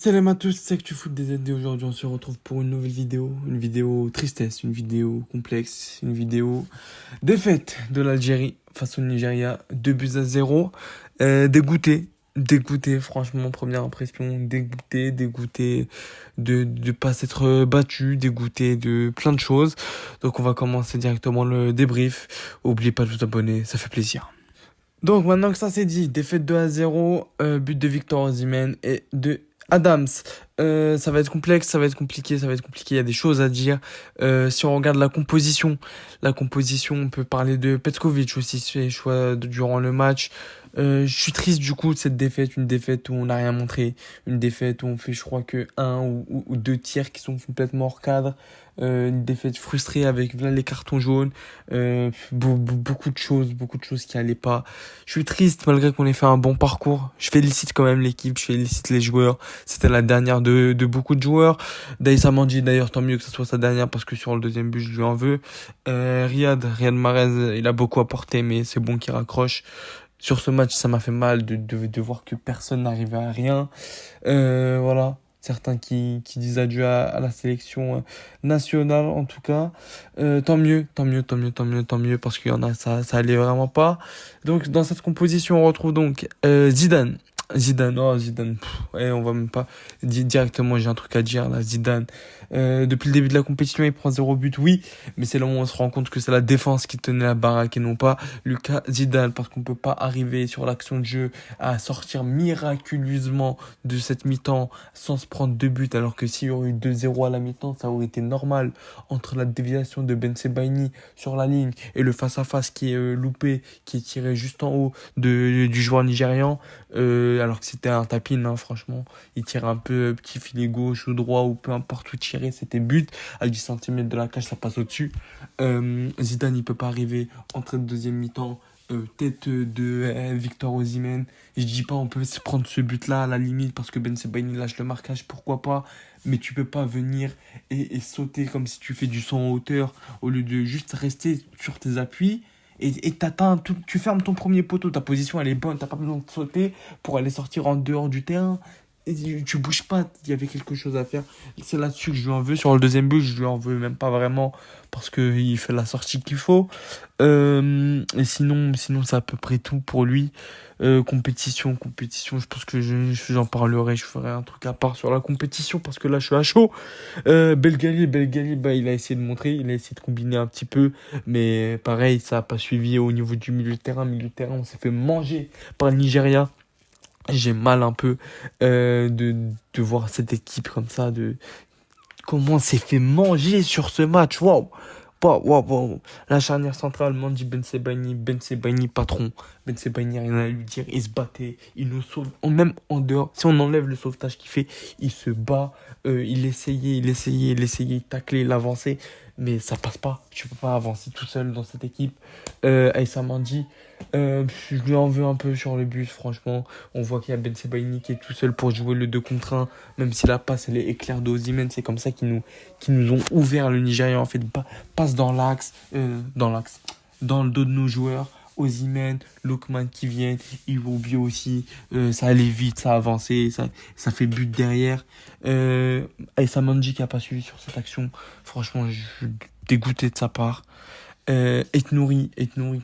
Salam à tous, c'est Actu Foot des ND. Aujourd'hui, on se retrouve pour une vidéo tristesse, une vidéo complexe, une vidéo défaite de l'Algérie face au Nigeria, 2 buts à 0. Dégoûté, franchement, première impression, dégoûté de pas s'être battu, dégoûté de plein de choses. Donc, on va commencer directement le débrief. Oubliez pas de vous abonner, ça fait plaisir. Donc maintenant que ça c'est dit, défaite 2-0, but de Victor Osimhen et de Adams. Ça va être complexe, ça va être compliqué, il y a des choses à dire. Si on regarde la composition, on peut parler de Petkovic aussi, ses choix durant le match. Je suis triste du coup de cette défaite, une défaite où on n'a rien montré, une défaite où on fait je crois que un ou deux tirs qui sont complètement hors cadre. Une défaite frustrée avec voilà, les cartons jaunes, beaucoup de choses qui allaient pas. Je suis triste malgré qu'on ait fait un bon parcours. Je félicite quand même l'équipe, je félicite les joueurs. C'était la dernière de beaucoup de joueurs. Daïssa Mandji d'ailleurs, tant mieux que ce soit sa dernière parce que sur le deuxième but, je lui en veux. Riyad Mahrez, il a beaucoup apporté mais c'est bon qu'il raccroche. Sur ce match, ça m'a fait mal de voir que personne n'arrivait à rien. Voilà. Certains qui disent adieu à la sélection nationale, en tout cas. Tant mieux, parce qu'il y en a, ça allait vraiment pas. Donc, dans cette composition, on retrouve donc Zidane. Zidane, ouais, on va même pas dire directement, j'ai un truc à dire là, Zidane. Depuis le début de la compétition, il prend 0 but, oui, mais c'est là où on se rend compte que c'est la défense qui tenait la baraque et non pas Lucas Zidane, parce qu'on peut pas arriver sur l'action de jeu à sortir miraculeusement de cette mi-temps sans se prendre 2 buts, alors que s'il y aurait eu 2-0 à la mi-temps, ça aurait été normal entre la déviation de Ben Sebaini sur la ligne et le face-à-face qui est loupé, qui est tiré juste en haut du joueur nigérian, alors que c'était un tapin, hein, franchement, il tire un peu petit filet gauche ou droit ou peu importe où tirer, c'était but, à 10 cm de la cage, ça passe au-dessus. Zidane, il peut pas arriver entrée de deuxième mi-temps, tête de Victor Osimhen. Je dis pas on peut se prendre ce but-là à la limite parce que Ben Sebaini lâche le marquage, pourquoi pas. Mais tu peux pas venir et sauter comme si tu fais du saut en hauteur au lieu de juste rester sur tes appuis. Et tu fermes ton premier poteau, ta position elle est bonne, t'as pas besoin de sauter pour aller sortir en dehors du terrain. Et tu bouges pas, il y avait quelque chose à faire. C'est là-dessus que je lui en veux. Sur le deuxième but, je lui en veux même pas vraiment parce qu'il fait la sortie qu'il faut. Et sinon c'est à peu près tout pour lui. Compétition, je pense que j'en parlerai, je ferai un truc à part sur la compétition parce que là je suis à chaud. Belgali, bah, il a essayé de montrer, il a essayé de combiner un petit peu, mais pareil, ça a pas suivi au niveau du milieu de terrain. Milieu de terrain, on s'est fait manger par le Nigeria. J'ai mal un peu de voir cette équipe comme ça, de comment on s'est fait manger sur ce match. Waouh! Waouh. La charnière centrale, Mandi Ben Sebaini patron. Ben Sebaini, rien à lui dire. Il se battait, il nous sauve. Même en dehors, si on enlève le sauvetage qu'il fait, il se bat. Il essayait, il taclait, il avançait. Mais ça passe pas. Tu peux pas avancer tout seul dans cette équipe. Aïssa Mandi, je lui en veux un peu sur le bus, franchement. On voit qu'il y a Ben Sebaini qui est tout seul pour jouer le 2 contre 1. Même si la passe, elle est éclair d'Osimhen, c'est comme ça qu'ils nous ont ouvert le Nigeria. En fait, passe dans le dos de nos joueurs. Osimhen, Lookman qui viennent, Iwobi aussi, ça allait vite, ça avançait, ça fait but derrière. Aïssa Mandi qui a pas suivi sur cette action, franchement, je suis dégoûté de sa part. Ait Nouri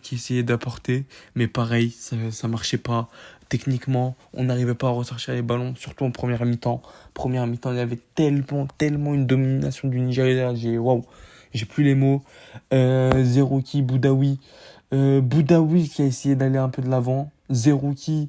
qui essayait d'apporter, mais pareil, ça marchait pas. Techniquement, on n'arrivait pas à ressortir les ballons, surtout en première mi-temps. Première mi-temps, il y avait tellement une domination du Nigeria. Waouh, j'ai plus les mots. Zerouki, Boudaoui qui a essayé d'aller un peu de l'avant. Zerouki,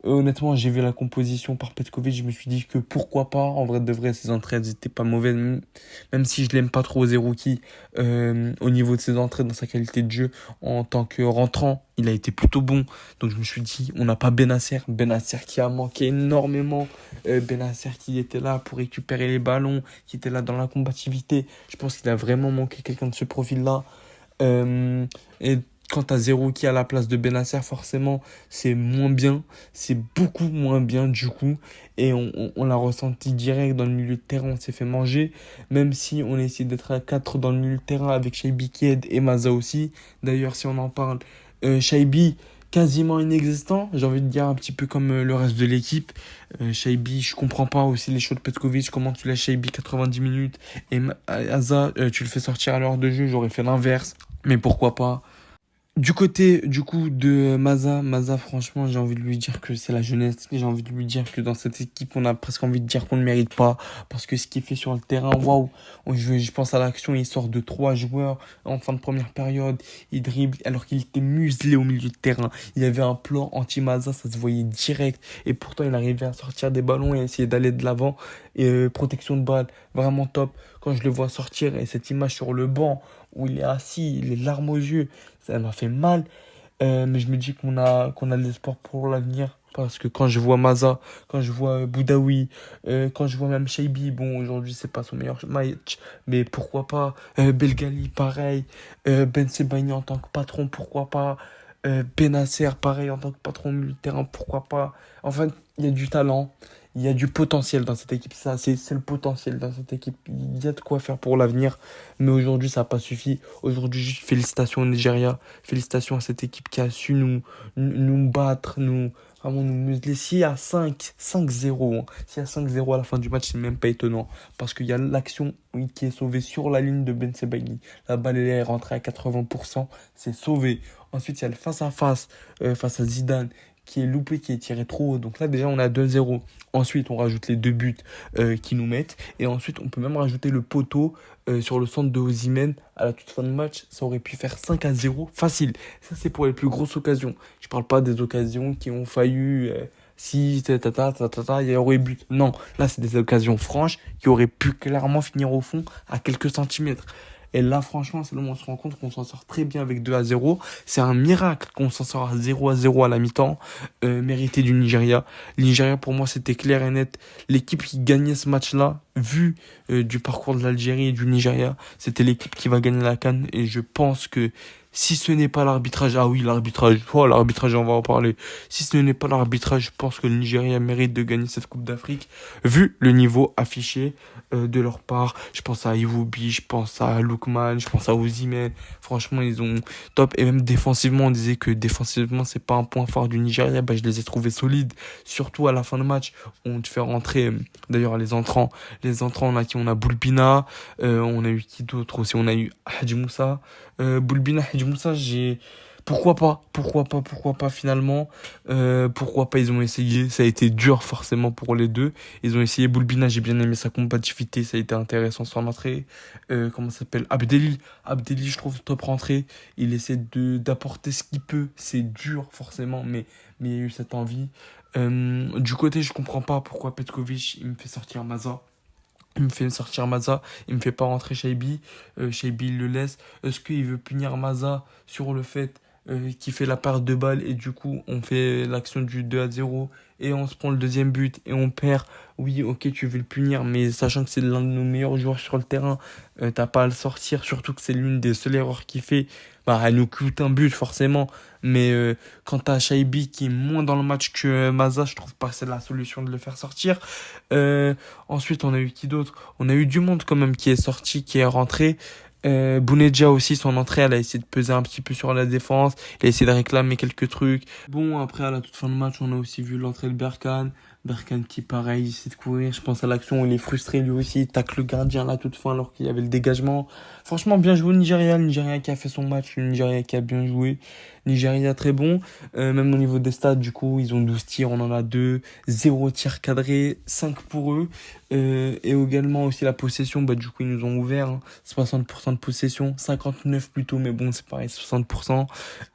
honnêtement, j'ai vu la composition par Petkovic, je me suis dit que pourquoi pas. En vrai de vrai, ses entrées, elles étaient pas mauvaises. Même si je l'aime pas trop, Zerouki, au niveau de ses entrées, dans sa qualité de jeu, en tant que rentrant, il a été plutôt bon. Donc je me suis dit, on n'a pas Benacer. Benacer qui a manqué énormément. Benacer qui était là pour récupérer les ballons, qui était là dans la combativité. Je pense qu'il a vraiment manqué quelqu'un de ce profil-là. Et quand t'as zéro qui à la place de Benacer, forcément, c'est moins bien. C'est beaucoup moins bien du coup. Et on l'a ressenti direct dans le milieu de terrain. On s'est fait manger. Même si on a essayé d'être à 4 dans le milieu de terrain avec Shaibi Kied et Maza aussi. D'ailleurs, si on en parle, Shaibi quasiment inexistant. J'ai envie de dire un petit peu comme le reste de l'équipe. Shaibi, je comprends pas aussi les choix de Petkovic. Comment tu laisses Shaibi 90 minutes et Aza, tu le fais sortir à l'heure de jeu. J'aurais fait l'inverse. Mais pourquoi pas. Du côté, du coup, de Maza, franchement, j'ai envie de lui dire que c'est la jeunesse. J'ai envie de lui dire que dans cette équipe, on a presque envie de dire qu'on ne mérite pas. Parce que ce qu'il fait sur le terrain, waouh. Je pense à l'action, il sort de 3 joueurs en fin de première période. Il dribble alors qu'il était muselé au milieu de terrain. Il y avait un plan anti-Maza, ça se voyait direct. Et pourtant, il arrivait à sortir des ballons et à essayer d'aller de l'avant. Et protection de balle, vraiment top. Quand je le vois sortir et cette image sur le banc où il est assis, les larmes aux yeux. Ça m'a fait mal, mais je me dis qu'on a de l'espoir pour l'avenir. Parce que quand je vois Maza, quand je vois Boudaoui, quand je vois même Shaibi, bon, aujourd'hui, c'est pas son meilleur match, mais pourquoi pas. Belgali, pareil. Ben Sebaini en tant que patron, pourquoi pas. Benasser, pareil, en tant que patron milieu de terrain, pourquoi pas. Enfin, il y a du talent, il y a du potentiel dans cette équipe. Ça, c'est le potentiel dans cette équipe. Il y a de quoi faire pour l'avenir. Mais aujourd'hui, ça n'a pas suffi. Aujourd'hui, juste félicitations au Nigeria. Félicitations à cette équipe qui a su nous battre, vraiment nous museler. S'il y a 5-0, hein. S'il y a 5-0 à la fin du match, c'est même pas étonnant. Parce qu'il y a l'action, oui, qui est sauvée sur la ligne de Ben Sebaini. La balle, elle est rentrée à 80%. C'est sauvé. Ensuite, il y a le face-à-face face à Zidane qui est loupé, qui est tiré trop haut. Donc là, déjà, on a 2-0. Ensuite, on rajoute les 2 buts qui nous mettent. Et ensuite, on peut même rajouter le poteau sur le centre de Osimhen à la toute fin de match. Ça aurait pu faire 5-0 facile. Ça, c'est pour les plus grosses occasions. Je parle pas des occasions qui ont failli... si, il y aurait eu but. Non, là, c'est des occasions franches qui auraient pu clairement finir au fond à quelques centimètres. Et là, franchement, c'est là où on se rend compte qu'on s'en sort très bien avec 2-0. C'est un miracle qu'on s'en sort à 0-0 à la mi-temps, mérité du Nigeria. Le Nigeria, pour moi, c'était clair et net. L'équipe qui gagnait ce match-là, vu du parcours de l'Algérie et du Nigeria, c'était l'équipe qui va gagner la CAN. Et je pense que si ce n'est pas l'arbitrage, ah oui, l'arbitrage, oh, l'arbitrage, on va en parler. Si ce n'est pas l'arbitrage, je pense que le Nigeria mérite de gagner cette Coupe d'Afrique, vu le niveau affiché de leur part. Je pense à Iwobi, je pense à Lookman, je pense à Osimhen. Franchement, ils ont top. Et même défensivement, on disait que défensivement, c'est pas un point fort du Nigeria. Bah, je les ai trouvés solides, surtout à la fin de match. On te fait rentrer, d'ailleurs, les entrants, on a Boulbina, on a eu qui d'autre aussi, on a eu Hadji Moussa. Boulbina Hadji Moussa, pourquoi pas finalement. Pourquoi pas, ils ont essayé. Ça a été dur forcément pour les deux. Ils ont essayé. Boulbina, j'ai bien aimé sa combativité, ça a été intéressant son entrée. Comment ça s'appelle? Abdelli, je trouve top rentrée. Il essaie d'apporter ce qu'il peut. C'est dur forcément, mais il y a eu cette envie. Du côté, je comprends pas pourquoi Petkovic il me fait sortir Maza. Il me fait pas rentrer Shaibi. Shaibi, il le laisse. Est-ce qu'il veut punir Maza sur le fait qu'il fait la part de balle et du coup, on fait l'action du 2-0 et on se prend le deuxième but et on perd? Oui, ok, tu veux le punir, mais sachant que c'est l'un de nos meilleurs joueurs sur le terrain, t'as pas à le sortir, surtout que c'est l'une des seules erreurs qu'il fait. Bah, elle nous coûte un but, forcément. Mais quand t'as Shaibi qui est moins dans le match que Maza, je trouve pas que c'est la solution de le faire sortir. Euh, Ensuite, on a eu qui d'autre? On a eu du monde quand même qui est sorti, qui est rentré. Bounedjah aussi, son entrée, elle a essayé de peser un petit peu sur la défense. Il a essayé de réclamer quelques trucs. Bon, après, à la toute fin de match, on a aussi vu l'entrée de Berkane. Berkane qui, pareil, essaie de courir. Je pense à l'action où il est frustré lui aussi. Il tacle le gardien à la toute fin alors qu'il y avait le dégagement. Franchement, bien joué le Nigeria. Le Nigeria qui a fait son match. Le Nigeria qui a bien joué. Nigeria très bon. Même au niveau des stats, du coup, ils ont 12 tirs. On en a 2. 0 tirs cadrés. 5 pour eux. Et également aussi la possession. Bah, du coup, ils nous ont ouvert. 60% de possession. 59 plutôt. Mais bon, c'est pareil, 60%.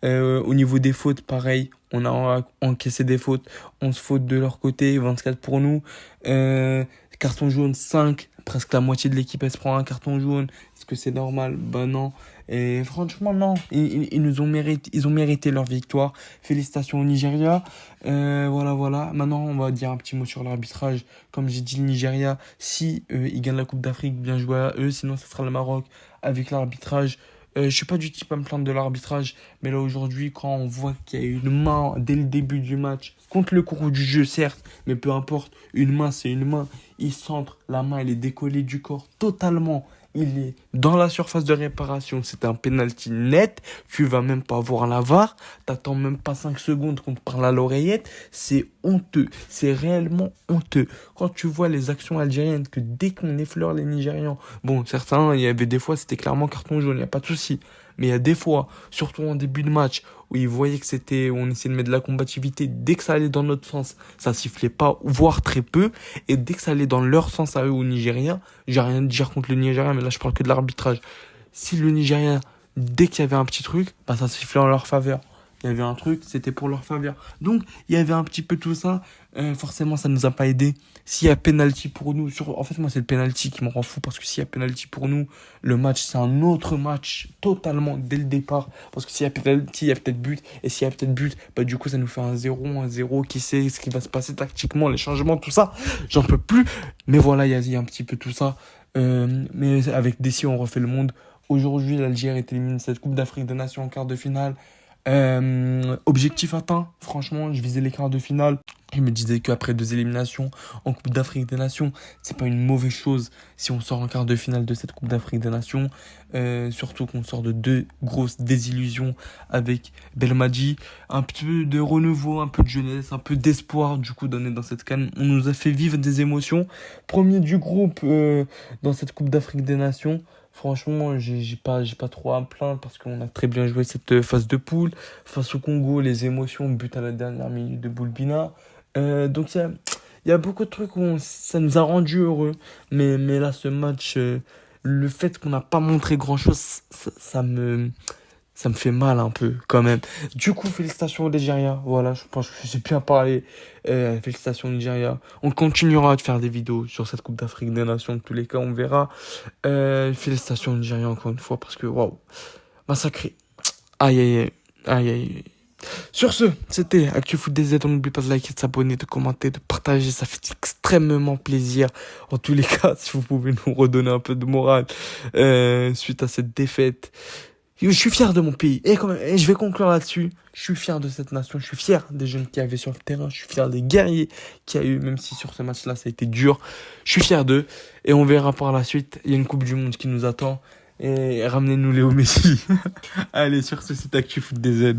Au niveau des fautes, pareil. On a encaissé des fautes. 11 fautes de leur côté. 24 pour nous. Carton jaune 5. Presque la moitié de l'équipe, elle se prend un carton jaune. Est-ce que c'est normal? Bah non. Et franchement, non. Ils ont mérité leur victoire. Félicitations au Nigeria. Voilà. Maintenant, on va dire un petit mot sur l'arbitrage. Comme j'ai dit, le Nigeria, si ils gagnent la Coupe d'Afrique, bien joué à eux. Sinon, ce sera le Maroc avec l'arbitrage. Je suis pas du type à me plaindre de l'arbitrage, mais là aujourd'hui, quand on voit qu'il y a une main dès le début du match, contre le cours du jeu certes, mais peu importe, une main c'est une main, il centre, la main elle est décollée du corps totalement, il est dans la surface de réparation, c'est un penalty net, tu vas même pas voir la VAR, t'attends même pas 5 secondes qu'on te parle à l'oreillette, c'est honteux, c'est réellement honteux. Quand tu vois les actions algériennes, que dès qu'on effleure les Nigérians, bon, certains, il y avait des fois, c'était clairement carton jaune, il n'y a pas de souci. Mais il y a des fois, surtout en début de match, où ils voyaient que c'était, où on essayait de mettre de la combativité, dès que ça allait dans notre sens, ça sifflait pas, voire très peu, et dès que ça allait dans leur sens à eux, au Nigeria, j'ai rien à dire contre le Nigeria, mais là je parle que de l'arbitrage. Si le Nigeria, dès qu'il y avait un petit truc, bah ça sifflait en leur faveur. Il y avait un truc, c'était pour leur faveur. Donc, il y avait un petit peu tout ça. Forcément, ça nous a pas aidé. S'il y a penalty pour nous, en fait, moi, c'est le penalty qui me rend fou parce que s'il y a penalty pour nous, le match, c'est un autre match totalement dès le départ. Parce que s'il y a penalty, il y a peut-être but. Et s'il y a peut-être but, bah, du coup, ça nous fait un 0. Qui sait ce qui va se passer tactiquement, les changements, tout ça. J'en peux plus. Mais voilà, il y a un petit peu tout ça. Mais avec Dessy, on refait le monde. Aujourd'hui, l'Algérie élimine cette Coupe d'Afrique des Nations en quart de finale. Objectif atteint, franchement, je visais les quarts de finale. Je me disais qu'après 2 éliminations en Coupe d'Afrique des Nations, c'est pas une mauvaise chose si on sort en quart de finale de cette Coupe d'Afrique des Nations. Surtout qu'on sort de 2 grosses désillusions avec Belmadi. Un peu de renouveau, un peu de jeunesse, un peu d'espoir du coup donné dans cette CAN. On nous a fait vivre des émotions. Premier du groupe dans cette Coupe d'Afrique des Nations. Franchement, j'ai pas trop à me plaindre parce qu'on a très bien joué cette phase de poule. Face au Congo, les émotions, but à la dernière minute de Boulbina. Donc il y a beaucoup de trucs où ça nous a rendu heureux. Mais là, ce match, le fait qu'on n'a pas montré grand-chose, ça me fait mal un peu quand même. Du coup, félicitations au Nigeria. Voilà, je pense que j'ai bien parlé. Félicitations au Nigeria. On continuera de faire des vidéos sur cette Coupe d'Afrique des Nations. De tous les cas, on verra. Félicitations au Nigeria encore une fois parce que, waouh, massacré. Aïe, aïe, aïe. Aïe, aïe, aïe. Sur ce, c'était ActuFoot DZ. On n'oublie pas de liker, de s'abonner, de commenter, de partager. Ça fait extrêmement plaisir. En tous les cas, si vous pouvez nous redonner un peu de morale suite à cette défaite. Je suis fier de mon pays. Et quand même, et je vais conclure là-dessus. Je suis fier de cette nation. Je suis fier des jeunes qui avaient sur le terrain. Je suis fier des guerriers qu'il y a eu, même si sur ce match-là, ça a été dur. Je suis fier d'eux. Et on verra par la suite. Il y a une Coupe du Monde qui nous attend. Et ramenez-nous Léo Messi. Allez, sur ce, c'est ActuFoot DZ.